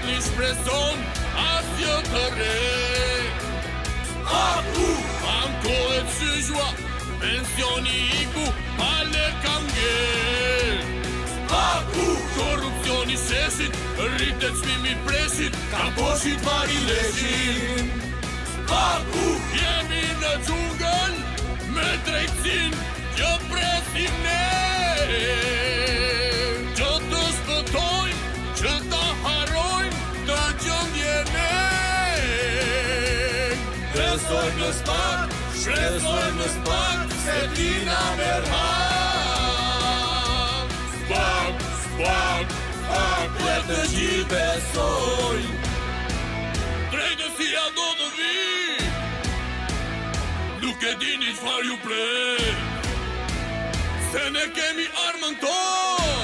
një shpreson asjo të re. Aku, ankohet syzhua, pensioni iku, pale kam nge. Aku, korrupcioni sheshit, rritet çmimi presit, ka poshit pari leshin. Aku, jemi në xhungël, me drejtsin, që presim ne. Që të shpëtojmë, që ta harrojmë, të gjendjene. Shpresojmë në spak, shpresojmë në spak, se tina merham. Spak, spak, spak, le të gjithë besojmë. Drejtësia do të vi, nuk e dini çfarë ju pret, se ne kemi armën tonë.